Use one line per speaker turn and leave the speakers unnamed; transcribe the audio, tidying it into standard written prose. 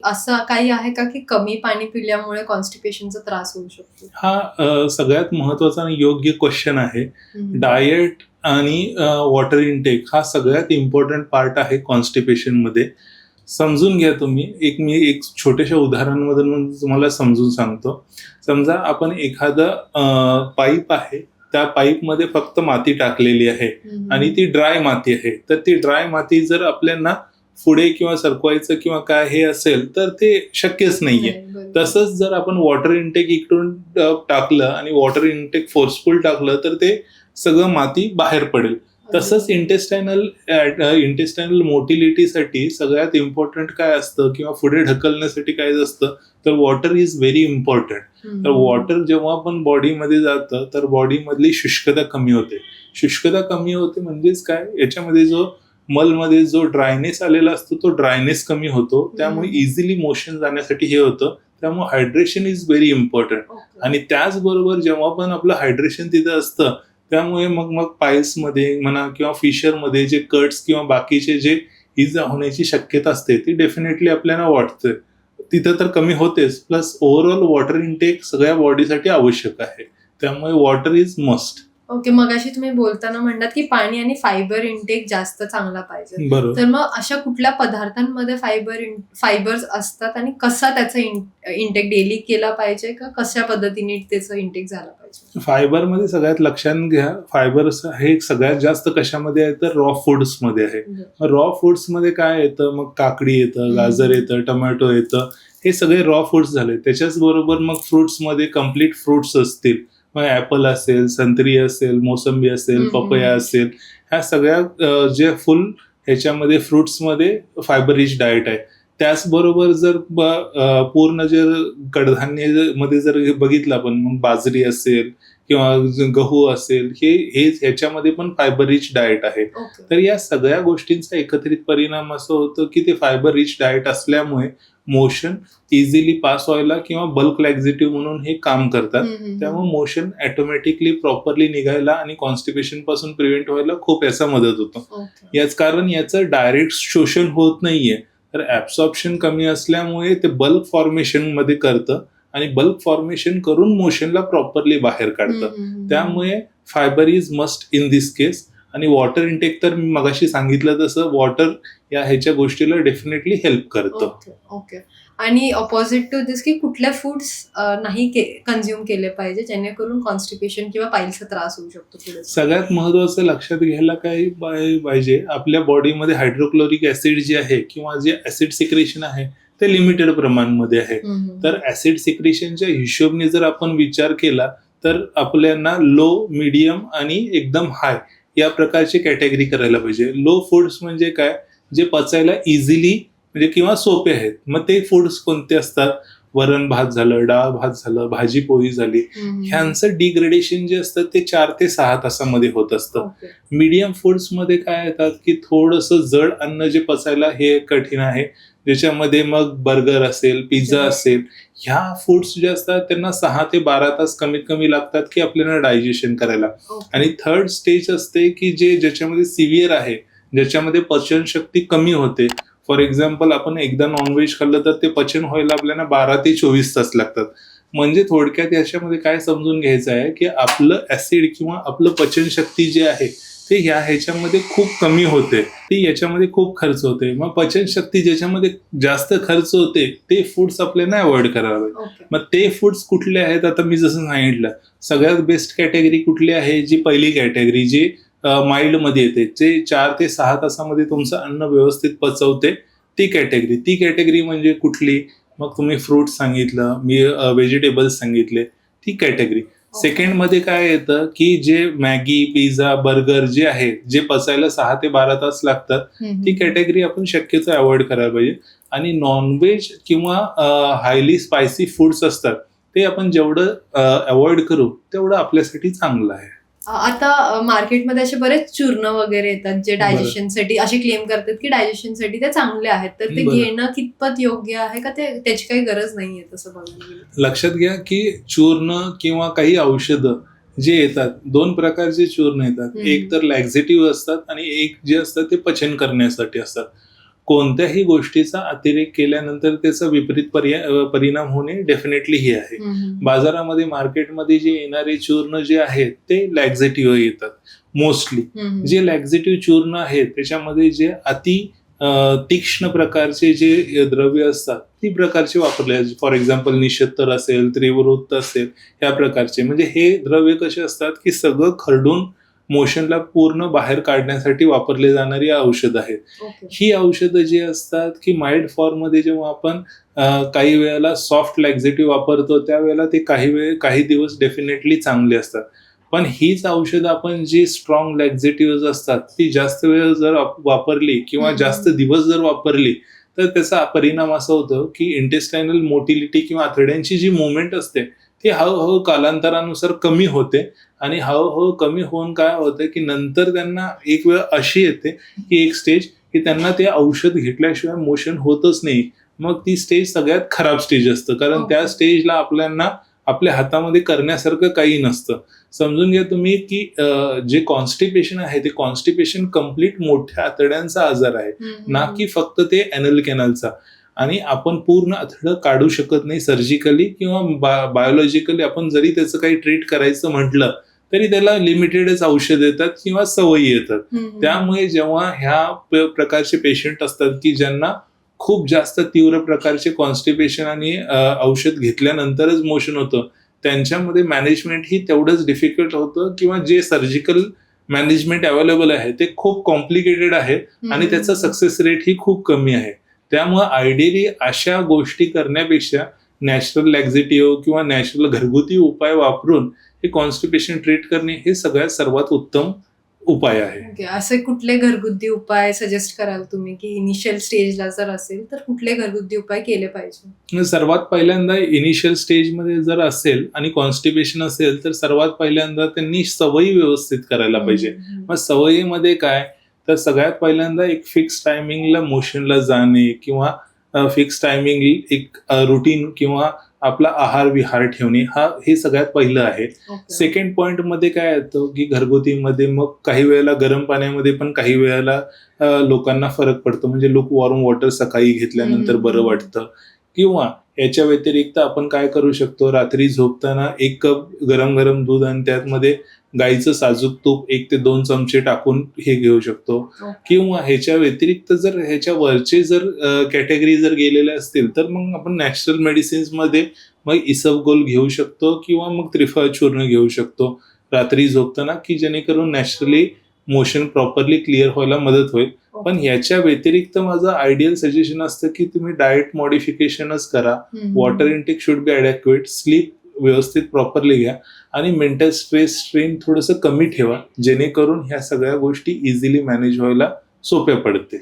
असं काही आहे का, की कमी पाणी पिल्यामुळे कॉन्स्टिपेशनचा त्रास होऊ शकतो?
हा सगळ्यात महत्वाचा आणि योग्य क्वेश्चन आहे.
हं.
डाएट आणि वॉटर इनटेक हा सगळ्यात इम्पॉर्टंट पार्ट आहे कॉन्स्टिपेशनमध्ये. समजून घ्या तुम्ही. मी एक छोट्याशा उदाहरणामधून तुम्हाला समजून सांगतो. समजा आपण एखादं पाईप आहे, त्या पाईपमध्ये फक्त माती टाकलेली आहे आणि ती ड्राय माती आहे. तर ती ड्राय माती जर आपल्याला पुढे किंवा सरकवायचं किंवा काय हे असेल तर ते शक्यच नाहीये.
नाही, बरोबर.
तसंच जर आपण वॉटर इनटेक इकडून टाकलं आणि वॉटर इनटेक फोर्सफुल टाकलं तर ते सगळं माती बाहेर पडेल. तसंच इंटेस्टायनल मोटिलिटीसाठी सगळ्यात इम्पॉर्टंट काय असतं किंवा पुढे ढकलण्यासाठी काय असतं, तर वॉटर इज व्हेरी इम्पॉर्टंट. तर वॉटर जेव्हा पण बॉडीमध्ये जातं तर बॉडीमधली शुष्कता कमी होते. शुष्कता कमी होते म्हणजेच काय, याच्यामध्ये मलमध्ये जो ड्रायनेस आलेला असतो तो ड्रायनेस कमी होतो. त्यामुळे इझिली मोशन जाण्यासाठी हे होतं. त्यामुळे हायड्रेशन इज व्हेरी इम्पॉर्टंट. आणि त्याचबरोबर जेव्हा पण आपलं हायड्रेशन तिथं असतं त्यामुळे मग पाईल्समध्ये म्हणा किंवा फिशरमध्ये जे कट्स किंवा बाकीचे जे इजा होण्याची शक्यता असते ती डेफिनेटली आपल्याला वाटते. तिथं तर कमी होतेच, प्लस ओव्हरऑल वॉटर इनटेक सगळ्या बॉडीसाठी आवश्यक आहे. त्यामुळे वॉटर इज मस्ट.
ओके. मगाशी तुम्ही बोलताना म्हणलात, की पाणी आणि फायबर इनटेक जास्त चांगला पाहिजे.
बरोबर.
तर मग अशा कुठल्या पदार्थांमध्ये फायबर्स असतात आणि कसा त्याचा इनटेक डेली केला पाहिजे का कशा पद्धतीने त्याचं इनटेक झालं पाहिजे?
फायबरमध्ये सगळ्यात लक्षात घ्या, फायबर्स हे सगळ्यात जास्त कशामध्ये आहे तर रॉ फूड्समध्ये आहे. रॉ फूड्समध्ये काय येतं, मग काकडी येतं, गाजर येतं, टोमॅटो येतं, हे सगळे रॉ फूड्स झाले. त्याच्याच बरोबर मग फ्रुट्समध्ये कम्प्लीट फ्रुट्स असतील, मग ॲपल असेल, संत्री असेल, मोसंबी असेल, पपया असेल, ह्या सगळ्या जे फुल ह्याच्यामध्ये फ्रुट्समध्ये फायबर रिच डाएट आहे. त्याचबरोबर जर पूर्ण जर कडधान्य मध्ये जर बघितलं आपण, मग बाजरी असेल किंवा गहू असेल, हे ह्याच्यामध्ये पण फायबर रिच डाएट आहे. तर या सगळ्या गोष्टींचा एकत्रित परिणाम असं होतं की ते फायबर रिच डाएट असल्यामुळे मोशन इझिली पास व्हायला किंवा बल्क लॅक्झेटिव्ह म्हणून हे काम करतात. त्यामुळे मोशन ऑटोमॅटिकली प्रॉपरली निघायला आणि कॉन्स्टिपेशन पासून प्रिव्हेंट व्हायला खूप याचा मदत होतो. याच कारण याचं डायरेक्ट शोषण होत नाहीये, तर ऍब्सॉर्प्शन कमी असल्यामुळे ते बल्क फॉर्मेशन मध्ये करतं आणि बल्क फॉर्मेशन करून मोशनला प्रॉपरली बाहेर काढतं. त्यामुळे fibre is must in this case. आणि वॉटर इनटेक तर मी मगाशी सांगितलं तसं वॉटर या ह्याच्या गोष्टीला डेफिनेटली हेल्प करतं.
ओके. आणि ऑपोजिट टू दिस, की कुठल्या फूड्स नाही कन्झ्युम केले पाहिजे जेणेकरून कॉन्स्टिपेशन किंवा पाईल्सचा त्रास होऊ शकतो पुढे?
सगळ्यात महत्वाचं लक्षात घ्यायला काय पाहिजे, आपल्या बॉडीमध्ये हायड्रोक्लोरिक ऍसिड जे आहे किंवा जे ऍसिड सिक्रेशन आहे ते लिमिटेड प्रमाणामध्ये आहे. तर ऍसिड सिक्रेशनच्या हिशोबने जर आपण विचार केला तर आपल्याला लो, मीडियम आणि एकदम हाय या प्रकारची कॅटेगरी करायला पाहिजे. लो फूड्स म्हणजे काय, जे पचायला इझिली म्हणजे किंवा सोपे आहेत. मग ते फूड्स कोणते असतात, वरण भात झालं, डाळ भात झालं, भाजी पोळी झाली, ह्यांचं डिग्रेडेशन जे असतं ते 4 ते 6 तासामध्ये होत असतं. मीडियम फूड्स मध्ये काय येतात की थोडंसं जड अन्न जे पचायला हे कठीण आहे, ज्याच्यामध्ये मग बर्गर असेल, पिझ्झा असेल, ह्या फूड्स जे असतात त्यांना 6 ते 12 तास कमीत कमी लागतात की आपल्याला डायजेशन करायला. आणि थर्ड स्टेज असते की ज्याच्यामध्ये सिव्हिअर आहे, ज्याच्यामध्ये पचनशक्ती कमी होते. फॉर एक्झाम्पल, आपण एकदा नॉनव्हेज खाल्लं तर ते पचन व्हायला आपल्याला 12 ते 24 तास लागतात. म्हणजे थोडक्यात याच्यामध्ये काय समजून घ्यायचं आहे की आपलं ऍसिड किंवा आपलं पचनशक्ती जे आहे ते ह्याच्यामध्ये खूप कमी होते, ती याच्यामध्ये खूप खर्च होते. मग पचनशक्ती ज्याच्यामध्ये जास्त खर्च होते ते फूड्स आपल्याला अवॉइड करावे. मग ते फूड्स कुठले आहेत, आता मी जसं सांगितलं सगळ्यात बेस्ट कॅटेगरी कुठली आहे, जी पहिली कॅटेगरी जी माइल्ड मध्ये येते, जे 4 ते 6 तासामध्ये तुमचं अन्न व्यवस्थित पचवते, ती कॅटेगरी म्हणजे कुठली, मग तुम्ही फ्रूट सांगितलं, मी व्हेजिटेबल्स सांगितले, ती कॅटेगरी. सेकंड मध्ये काय येतं की जे मॅगी, पिझ्झा, बर्गर जे आहे, जे पचायला 6 ते 12 तास लागतात, ती कॅटेगरी आपण शक्यतो अवॉइड करायला पाहिजे. आणि नॉनव्हेज किंवा हायली स्पायसी फूड्स असतात ते आपण जेवढं अवॉइड करू तेवढं आपल्यासाठी चांगलं आहे.
आता मार्केटमध्ये असे बरेच चूर्ण वगैरे येतात जे डायजेशनसाठी असे क्लेम करतात की डायजेशनसाठी ते चांगले आहेत, तर ते घेणं कितपत योग्य आहे का त्याची काही गरज नाहीये तसं बघायला?
लक्षात घ्या की चूर्ण किंवा काही औषधं जे येतात, 2 प्रकारचे चूर्ण येतात. एक तर लॅक्झेटिव्ह असतात आणि एक जे असतात ते पचन करण्यासाठी असतात. कोणत्याही गोष्टीचा अतिरेक केल्यानंतर त्याचा विपरीत परिणाम होणे डेफिनेटली हे आहे. बाजारामध्ये मार्केटमध्ये जे येणारे चूर्ण जे आहेत ते लॅक्झेटिव्ह येतात मोस्टली. जे लॅक्झेटिव्ह चूर्ण आहेत त्याच्यामध्ये जे तीक्ष्ण प्रकारचे जे द्रव्य असतात ती प्रकारचे वापरले. फॉर एक्झाम्पल निषत्तर असेल, त्रिवृत्त असेल, या प्रकारचे. म्हणजे हे द्रव्य कसे असतात की सगळं खरडून मोशनला पूर्ण बाहेर काढण्यासाठी वापरले जाणारी औषधं आहेत. ही औषधं जी असतात की माइल्ड फॉर्ममध्ये जेव्हा आपण काही वेळेला सॉफ्ट लॅक्झेटिव्ह वापरतो त्यावेळेला ते काही दिवस डेफिनेटली चांगले असतात. पण हीच औषधं आपण जी स्ट्रॉंग लॅक्झेटिव्ह असतात ती जास्त वेळ जर वापरली किंवा जास्त दिवस जर वापरली तर त्याचा परिणाम असा होतो की इंटेस्टायनल मोटिलिटी किंवा आतड्यांची जी मुवमेंट असते ती हळूहळू कालांतरानुसार कमी होते. आणि हळूहळू कमी होऊन काय होतं की नंतर त्यांना एक वेळ अशी येते की एक स्टेज की त्यांना ते औषध घेतल्याशिवाय मोशन होतच नाही. मग ती स्टेज सगळ्यात खराब स्टेज असतं, कारण त्या स्टेजला आपल्या हातामध्ये करण्यासारखं काही नसतं. समजून घ्या तुम्ही की जे कॉन्स्टिपेशन आहे ते कॉन्स्टिपेशन कम्प्लीट मोठ्या आतड्यांचा आजार आहे, ना की फक्त ते एनल कॅनलचा. आणि आपण पूर्ण आतडं काढू शकत नाही सर्जिकली किंवा बायोलॉजिकली. आपण जरी त्याचं काही ट्रीट करायचं म्हटलं तरी त्याला लिमिटेडच औषध येतात किंवा सवयी येतात. त्यामुळे जेव्हा ह्या प्रकारचे पेशंट असतात की ज्यांना खूप जास्त तीव्र प्रकारचे कॉन्स्टिपेशन आणि औषध घेतल्यानंतरच मोशन होतं, त्यांच्यामध्ये मॅनेजमेंट ही तेवढंच डिफिकल्ट होतं किंवा जे सर्जिकल मॅनेजमेंट अवेलेबल आहे ते खूप कॉम्प्लिकेटेड आहे आणि त्याचा सक्सेस रेट ही खूप कमी आहे. त्यामुळे आयडियली अशा गोष्टी करण्यापेक्षा नॅचरल लॅक्झेटिव्ह किंवा नॅचरल घरगुती उपाय वापरून हे कॉन्स्टिपेशन ट्रीट करणे हे सगळ्यात सर्वात उत्तम उपाय आहे.
असे कुठले घरगुती उपाय सजेस्ट कराल तुम्ही की इनिशियल स्टेजला जर असेल तर कुठले घरगुती उपाय केले पाहिजे?
सर्वात पहिल्यांदा इनिशियल स्टेजमध्ये जर असेल आणि कॉन्स्टिपेशन असेल तर सर्वात पहिल्यांदा त्यांनी सवयी व्यवस्थित करायला पाहिजे. मग सवयीमध्ये काय तर सगळ्यात पहिल्यांदा एक फिक्स टायमिंगला मोशनला जाणे किंवा फिक्स टायमिंग एक रुटीन किंवा आपला आहार विहार ठेवणे हे सगळ्यात पहिलं आहे. सेकंड पॉइंट मध्ये काय येतं की घरगुतीमध्ये मग काही वेळेला गरम पाण्यामध्ये पण काही वेळेला लोकांना फरक पडतो. म्हणजे लूक वॉर्म वॉटर सकाळी घेतल्यानंतर बरं वाटतं. किंवा याच्या व्यतिरिक्त आपण काय करू शकतो, रात्री झोपताना 1 कप गरम गरम दूध आणि त्यामध्ये गाईचं साजूक तूप 1 ते 2 चमचे टाकून हे घेऊ शकतो. किंवा ह्याच्या व्यतिरिक्त जर ह्याच्या वरचे जर कॅटेगरी जर गेलेले असतील तर मग आपण नॅचरल मेडिसिन्स मध्ये मग इसबगोल घेऊ शकतो किंवा मग त्रिफळ चूर्ण घेऊ शकतो रात्री झोपताना, की जेणेकरून नॅचरली मोशन प्रॉपरली क्लिअर व्हायला मदत होईल. पण याच्या व्यतिरिक्त माझं आयडियल सजेशन असतं की तुम्ही डाएट मॉडिफिकेशनच करा. Water intake should be adequate, sleep व्यवस्थित प्रॉपरली घ्या आणि मेंटल स्ट्रेन थोडंसं कमी ठेवा, जेणेकरून ह्या सगळ्या गोष्टी इझिली मॅनेज व्हायला सोप्या पडतील.